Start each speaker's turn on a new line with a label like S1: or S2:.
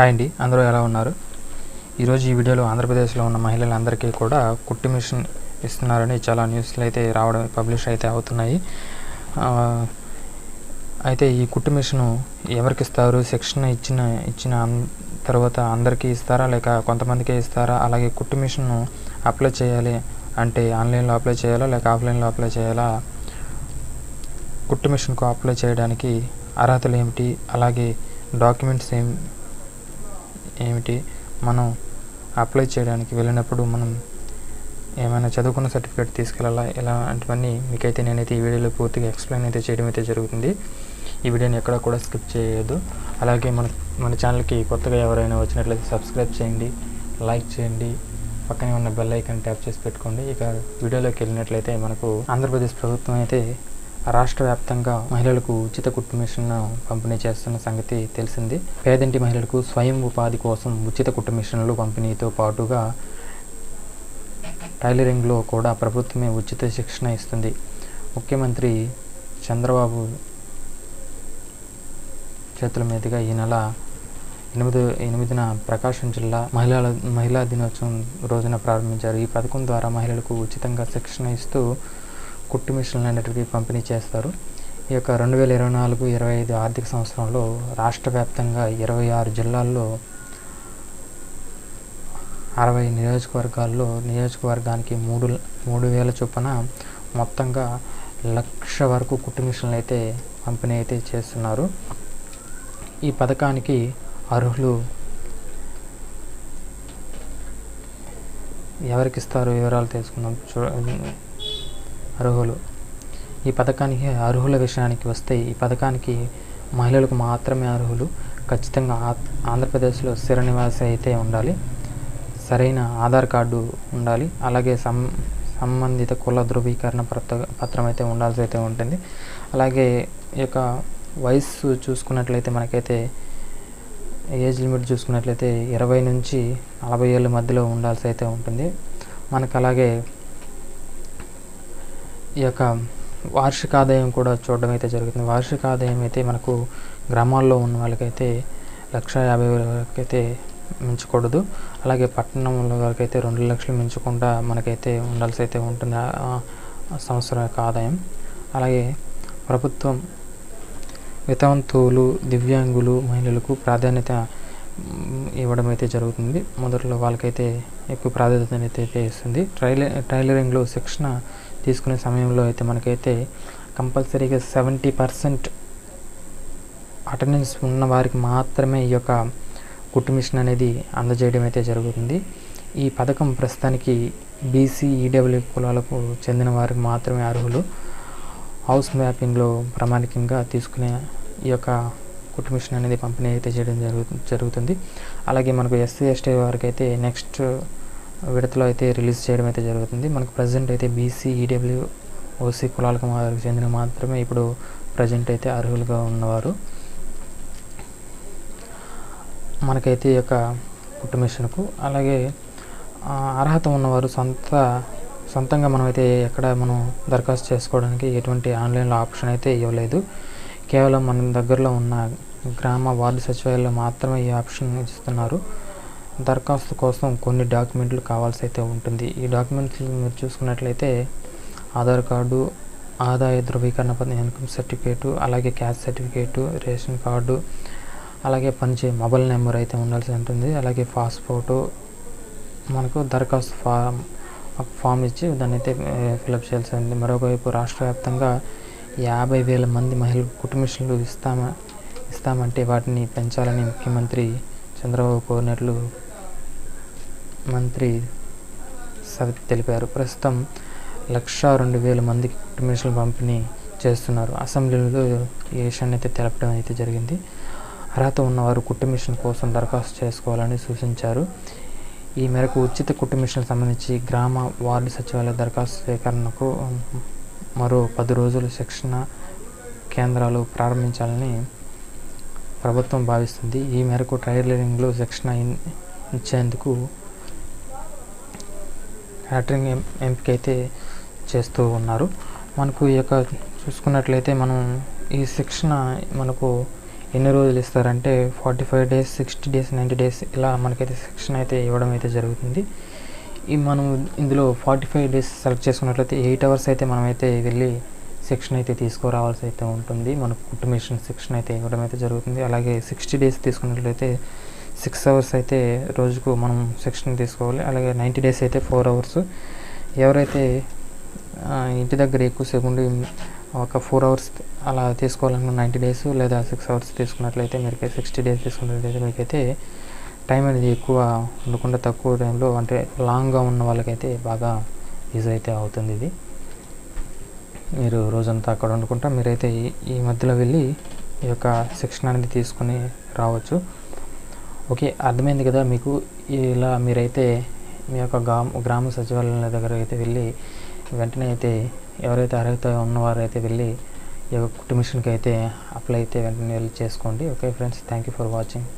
S1: Hi అండి, అందరూ ఎలా ఉన్నారు? ఈరోజు ఈ వీడియోలో ఆంధ్రప్రదేశ్లో ఉన్న మహిళలందరికీ కూడా కుట్టు మిషన్ ఇస్తున్నారని చాలా న్యూస్లు అయితే రావడం పబ్లిష్ అయితే అవుతున్నాయి. అయితే ఈ కుట్టు మిషను ఎవరికి ఇస్తారు? శిక్షణ ఇచ్చిన తర్వాత అందరికీ ఇస్తారా, లేక కొంతమందికే ఇస్తారా? అలాగే కుట్టు మిషన్ను అప్లై చేయాలి అంటే ఆన్లైన్లో అప్లై చేయాలా, లేక ఆఫ్లైన్లో అప్లై చేయాలా? కుట్టు మిషన్కు అప్లై చేయడానికి అర్హతలు ఏమిటి, అలాగే డాక్యుమెంట్స్ ఏమిటి, మనం అప్లై చేయడానికి వెళ్ళినప్పుడు మనం ఏమైనా చదువుకున్న సర్టిఫికేట్ తీసుకెళ్ళాలా, ఇలాంటివన్నీ మీకైతే నేనైతే ఈ వీడియోలో పూర్తిగా ఎక్స్ప్లెయిన్ అయితే చేయడం అయితే జరుగుతుంది. ఈ వీడియోని ఎక్కడ కూడా స్కిప్ చేయొద్దు. అలాగే మన ఛానల్కి కొత్తగా ఎవరైనా వచ్చినట్లయితే సబ్స్క్రైబ్ చేయండి, లైక్ చేయండి, పక్కనే ఉన్న బెల్ ఐకాన్ ట్యాప్ చేసి పెట్టుకోండి. ఇక వీడియోలోకి వెళ్ళినట్లయితే మనకు ఆంధ్రప్రదేశ్ ప్రభుత్వం అయితే రాష్ట్ర వ్యాప్తంగా మహిళలకు ఉచిత కుట్టు మిషన్ను పంపిణీ చేస్తున్న సంగతి తెలిసింది. పేదింటి మహిళలకు స్వయం ఉపాధి కోసం ఉచిత కుట్టు మిషన్లు పంపిణీతో పాటుగా టైలరింగ్లో కూడా ప్రభుత్వమే ఉచిత శిక్షణ ఇస్తుంది. ముఖ్యమంత్రి చంద్రబాబు చేతుల మీదుగా ఈ నెల 8న ప్రకాశం జిల్లా మహిళా దినోత్సవం రోజున ప్రారంభించారు. ఈ పథకం ద్వారా మహిళలకు ఉచితంగా శిక్షణ ఇస్తూ కుట్టు మిషన్లు అనేటివి పంపిణీ చేస్తారు. ఈ యొక్క 2024-25 ఆర్థిక సంవత్సరంలో రాష్ట్ర వ్యాప్తంగా 26 జిల్లాల్లో 60 నియోజకవర్గాల్లో నియోజకవర్గానికి 3,000 చొప్పున మొత్తంగా 1,00,000 వరకు కుట్టు మిషన్లు అయితే పంపిణీ అయితే చేస్తున్నారు. ఈ పథకానికి అర్హులు ఎవరికి ఇస్తారు వివరాలు తెలుసుకుందాం. అర్హులు ఈ పథకానికి అర్హుల విషయానికి వస్తే, ఈ పథకానికి మహిళలకు మాత్రమే అర్హులు. ఖచ్చితంగా ఆంధ్రప్రదేశ్లో స్థిర నివాసి అయితే ఉండాలి, సరైన ఆధార్ కార్డు ఉండాలి, అలాగే సంబంధిత కుల ధృవీకరణ పత్రం అయితే ఉండాల్సి అయితే ఉంటుంది. అలాగే ఈ యొక్క వయస్సు చూసుకున్నట్లయితే మనకైతే ఏజ్ లిమిట్ చూసుకున్నట్లయితే 20 నుంచి 40 ఏళ్ళ మధ్యలో ఉండాల్సి అయితే ఉంటుంది మనకు. అలాగే ఈ యొక్క వార్షిక ఆదాయం కూడా చూడడం అయితే జరుగుతుంది. వార్షిక ఆదాయం అయితే మనకు గ్రామాల్లో ఉన్న వాళ్ళకైతే 1,50,000 వరకు అయితే మించకూడదు. అలాగే పట్టణంలో వరకైతే 2 లక్షలు మించకుండా మనకైతే ఉండాల్సి అయితే ఉంటుంది సంవత్సరం యొక్క ఆదాయం. అలాగే ప్రభుత్వం వితంతువులు, దివ్యాంగులు మహిళలకు ప్రాధాన్యత ఇవ్వడం అయితే జరుగుతుంది. మొదట్లో వాళ్ళకైతే ఎక్కువ ప్రాధాన్యత అయితే ఇస్తుంది. టైలరింగ్లో శిక్షణ తీసుకునే సమయంలో అయితే మనకైతే కంపల్సరీగా 70% అటెండెన్స్ ఉన్న వారికి మాత్రమే ఈ యొక్క కుట్టు మిషన్ అనేది అందజేయడం అయితే జరుగుతుంది. ఈ పథకం ప్రస్తుతానికి బీసీ, ఈడబ్ల్యూ కులాలకు చెందిన వారికి మాత్రమే అర్హులు. హౌస్ మ్యాపింగ్లో ప్రామాణికంగా తీసుకునే ఈ యొక్క కుట్టు మిషన్ అనేది పంపిణీ అయితే చేయడం జరుగుతుంది. అలాగే మనకు ఎస్సీ, ఎస్టీ వారికి అయితే నెక్స్ట్ విడతలో అయితే రిలీజ్ చేయడం అయితే జరుగుతుంది. మనకు ప్రజెంట్ అయితే బీసీ, ఈడబ్ల్యూ, ఓసీ కులాలకు చెందిన మాత్రమే ఇప్పుడు ప్రజెంట్ అయితే అర్హులుగా ఉన్నవారు. మనకైతే ఈ యొక్క కుట్టు మిషన్కు అలాగే అర్హత ఉన్నవారు సొంతంగా మనమైతే ఎక్కడ మనం దరఖాస్తు చేసుకోవడానికి ఎటువంటి ఆన్లైన్లో ఆప్షన్ అయితే ఇవ్వలేదు. కేవలం మన దగ్గరలో ఉన్న గ్రామ వార్డు సచివాలయంలో మాత్రమే ఈ ఆప్షన్ ఇస్తున్నారు. దరఖాస్తు కోసం కొన్ని డాక్యుమెంట్లు కావాల్సి అయితే ఉంటుంది. ఈ డాక్యుమెంట్లు మీరు చూసుకున్నట్లయితే ఆధార్ కార్డు, ఆదాయ ధృవీకరణ పత్రం, ఇన్కమ్ సర్టిఫికేటు, అలాగే క్యాస్ట్ సర్టిఫికేటు, రేషన్ కార్డు, అలాగే పనిచేయ మొబైల్ నెంబర్ అయితే ఉండాల్సి ఉంటుంది. అలాగే పాస్పోర్టు, మనకు దరఖాస్తు ఫామ్ ఇచ్చి దాన్ని అయితే ఫిలప్ చేయాల్సి ఉంది. మరొకవైపు రాష్ట్ర వ్యాప్తంగా 50,000 మంది మహిళలకు కుట్టు మిషన్లు ఇస్తామంటే వాటిని పెంచాలని ముఖ్యమంత్రి చంద్రబాబు కోరినట్లు మంత్రి సవిత తెలిపారు. ప్రస్తుతం 1,02,000 మందికి కుట్టు మిషన్లు పంపిణీ చేస్తున్నారు. అసెంబ్లీలో ఈ విషయాన్ని అయితే తెలపడం అయితే జరిగింది. అర్హత ఉన్నవారు కుట్టు మిషన్ కోసం దరఖాస్తు చేసుకోవాలని సూచించారు. ఈ మేరకు ఉచిత కుట్టు మిషన్ సంబంధించి గ్రామ వార్డు సచివాలయ దరఖాస్తు స్వీకరణకు మరో 10 రోజులు శిక్షణ కేంద్రాలు ప్రారంభించాలని ప్రభుత్వం భావిస్తుంది. ఈ మేరకు టైలరింగ్లో శిక్షణ ఇచ్చేందుకు క్యాటరింగ్ ఎంపిక అయితే చేస్తూ ఉన్నారు. మనకు ఈ యొక్క చూసుకున్నట్లయితే మనం ఈ శిక్షణ మనకు ఎన్ని రోజులు ఇస్తారంటే 45 డేస్, 60 డేస్, 90 డేస్ ఇలా మనకైతే సెక్షన్ అయితే ఇవ్వడం అయితే జరుగుతుంది. ఈ మనం ఇందులో 45 డేస్ సెలెక్ట్ చేసుకున్నట్లయితే 8 అవర్స్ అయితే మనమైతే వెళ్ళి సెక్షన్ అయితే తీసుకురావాల్సి అయితే ఉంటుంది. మనకు కుట్టు మిషన్ సెక్షన్ అయితే ఇవ్వడం అయితే జరుగుతుంది. అలాగే 60 డేస్ తీసుకున్నట్లయితే 6 అవర్స్ అయితే రోజుకు మనం సెక్షన్ తీసుకోవాలి. అలాగే 90 డేస్ అయితే 4 అవర్స్. ఎవరైతే ఇంటి దగ్గర ఎక్కువసేపు ఉండి ఒక 4 అవర్స్ అలా తీసుకోవాలనుకున్న 90 డేస్ లేదా 6 అవర్స్ తీసుకున్నట్లయితే మీరుకైతే 60 డేస్ తీసుకున్నట్లయితే మీకైతే టైం అనేది ఎక్కువ ఉండకుండా తక్కువ టైంలో అంటే లాంగ్గా ఉన్న వాళ్ళకైతే బాగా యూజ్ అయితే అవుతుంది. ఇది మీరు రోజంతా అక్కడ వండుకుంటా మీరైతే ఈ మధ్యలో వెళ్ళి ఈ యొక్క సెక్షన్ అనేది తీసుకొని రావచ్చు. ఓకే, అర్థమైంది కదా మీకు. ఇలా మీరైతే మీ యొక్క గ్రామ సచివాలయాల దగ్గర అయితే వెళ్ళి వెంటనే అయితే ఎవరైతే అర్హత ఉన్నవారైతే వెళ్ళి ఈ యొక్క కుట్టు మిషన్కి అయితే అప్లై అయితే వెంటనే వెళ్ళి చేసుకోండి. Okay friends, thank you for watching.